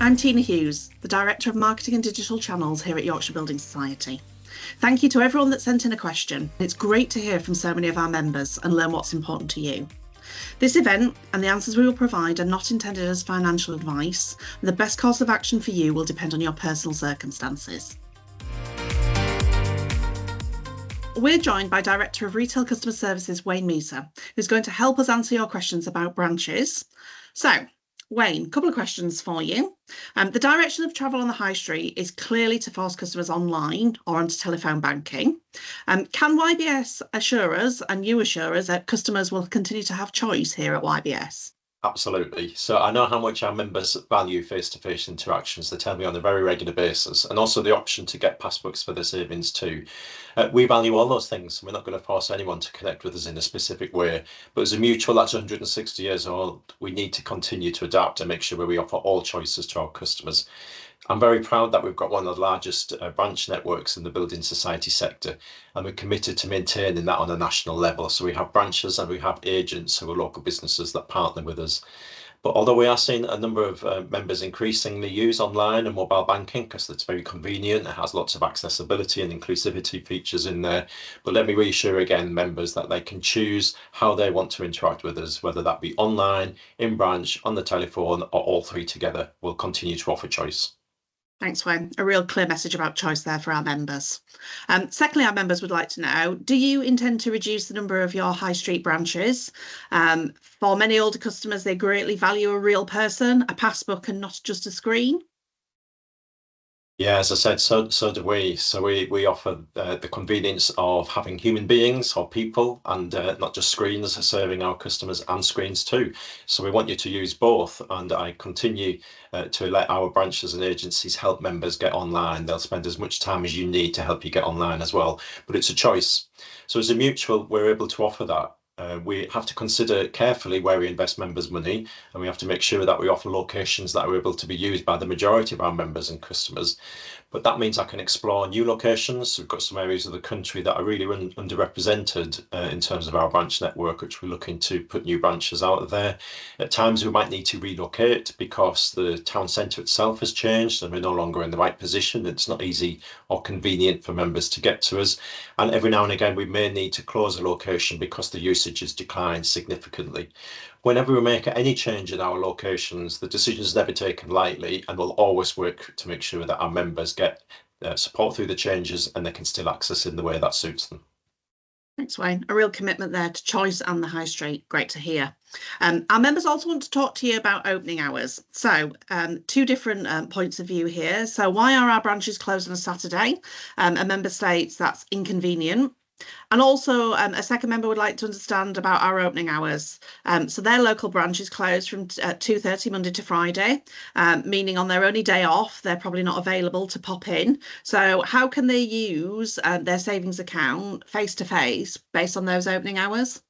I'm Tina Hughes, the Director of Marketing and Digital Channels here at Yorkshire Building Society. Thank you to everyone that sent in a question. It's great to hear from so many of our members and learn what's important to you. This event and the answers we will provide are not intended as financial advice, and the best course of action for you will depend on your personal circumstances. We're joined by Director of Retail Customer Services, Wayne Measer, who's going to help us answer your questions about branches. So, Wayne, a couple of questions for you. The direction of travel on the high street is clearly to force customers online or onto telephone banking. Can YBS assure us, and you assure us, that customers will continue to have choice here at YBS? Absolutely. So I know how much our members value face-to-face interactions. They tell me on a very regular basis, and also the option to get passbooks for their savings too. We value all those things. We're not going to force anyone to connect with us in a specific way. But as a mutual that's 160 years old, we need to continue to adapt and make sure we offer all choices to our customers. I'm very proud that we've got one of the largest branch networks in the building society sector, and we're committed to maintaining that on a national level. So we have branches and we have agents who are local businesses that partner with us. But although we are seeing a number of members increasingly use online and mobile banking because it's very convenient, it has lots of accessibility and inclusivity features in there. But let me reassure again members that they can choose how they want to interact with us, whether that be online, in branch, on the telephone, or all three together. We'll continue to offer choice. Thanks, Wayne. A real clear message about choice there for our members. Secondly, our members would like to know, do you intend to reduce the number of your high street branches? For many older customers, they greatly value a real person, a passbook, and not just a screen. Yeah, as I said, so do we. So we offer the convenience of having human beings or people, and not just screens serving our customers and screens too. So we want you to use both, and I continue to let our branches and agencies help members get online. They'll spend as much time as you need to help you get online as well, but it's a choice. So as a mutual, we're able to offer that. We have to consider carefully where we invest members' money, and we have to make sure that we offer locations that are able to be used by the majority of our members and customers. But that means I can explore new locations. We've got some areas of the country that are really underrepresented in terms of our branch network, which we're looking to put new branches out of there. At times we might need to relocate because the town centre itself has changed and we're no longer in the right position. It's not easy or convenient for members to get to us. And every now and again we may need to close a location because the usage has declined significantly. Whenever we make any change in our locations, the decision is never taken lightly, and we'll always work to make sure that our members get support through the changes and they can still access in the way that suits them. Thanks, Wayne. A real commitment there to choice and the high street. Great to hear. Our members also want to talk to you about opening hours. So two different points of view here. So why are our branches closed on a Saturday? A member states that's inconvenient. And also a second member would like to understand about our opening hours. So their local branch is closed from 2:30 Monday to Friday, meaning on their only day off, they're probably not available to pop in. So how can they use their savings account face to face based on those opening hours?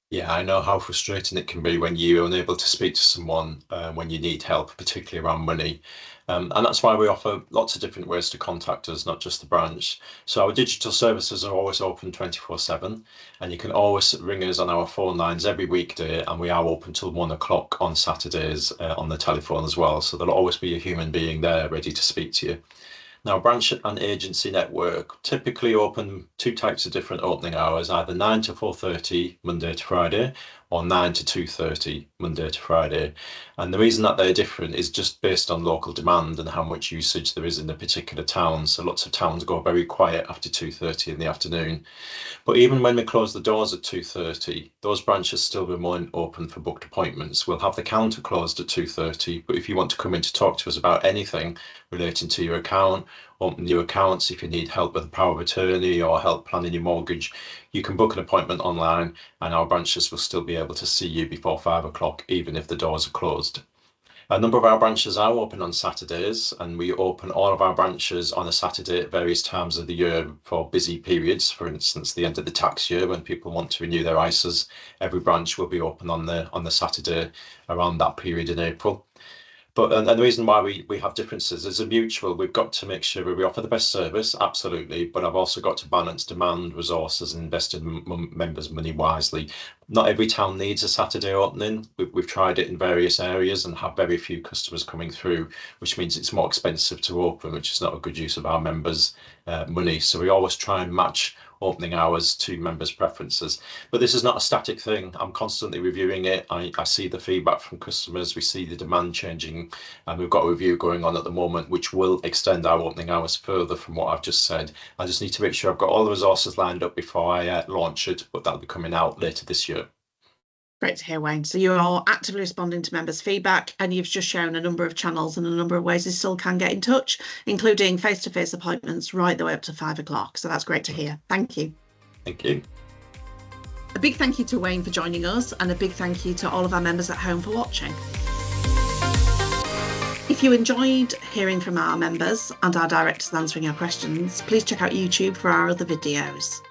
Yeah, I know how frustrating it can be when you're unable to speak to someone when you need help, particularly around money. And that's why we offer lots of different ways to contact us, not just the branch. So our digital services are always open 24/7, and you can always ring us on our phone lines every weekday, and we are open till 1 o'clock on Saturdays on the telephone as well. So there'll always be a human being there ready to speak to you. Now, branch and agency network typically open two types of different opening hours, either 9 to 4:30 Monday to Friday, or 9 to 2:30 Monday to Friday. And the reason that they're different is just based on local demand and how much usage there is in the particular town. So lots of towns go very quiet after 2:30 in the afternoon. But even when we close the doors at 2:30, those branches still remain open for booked appointments. We'll have the counter closed at 2:30, but if you want to come in to talk to us about anything relating to your account, open new accounts, if you need help with the power of attorney or help planning your mortgage, you can book an appointment online and our branches will still be able to see you before 5 o'clock, even if the doors are closed. A number of our branches are open on Saturdays, and we open all of our branches on a Saturday at various times of the year for busy periods. For instance, the end of the tax year, when people want to renew their ISAs, every branch will be open on the Saturday around that period in April. But and the reason why we have differences is a mutual. We've got to make sure we offer the best service, absolutely, but I've also got to balance demand, resources, and invest in members' money wisely. Not every town needs a Saturday opening. We've tried it in various areas and have very few customers coming through, which means it's more expensive to open, which is not a good use of our members' money. So we always try and match opening hours to members' preferences. But this is not a static thing. I'm constantly reviewing it. I see the feedback from customers. We see the demand changing, and we've got a review going on at the moment, which will extend our opening hours further from what I've just said. I just need to make sure I've got all the resources lined up before I launch it, but that'll be coming out later this year. Great to hear, Wayne. So you are actively responding to members' feedback, and you've just shown a number of channels and a number of ways they still can get in touch, including face-to-face appointments right the way up to 5 o'clock. So that's great to hear. Thank you. Thank you. A big thank you to Wayne for joining us, and a big thank you to all of our members at home for watching. If you enjoyed hearing from our members and our directors answering your questions, please check out YouTube for our other videos.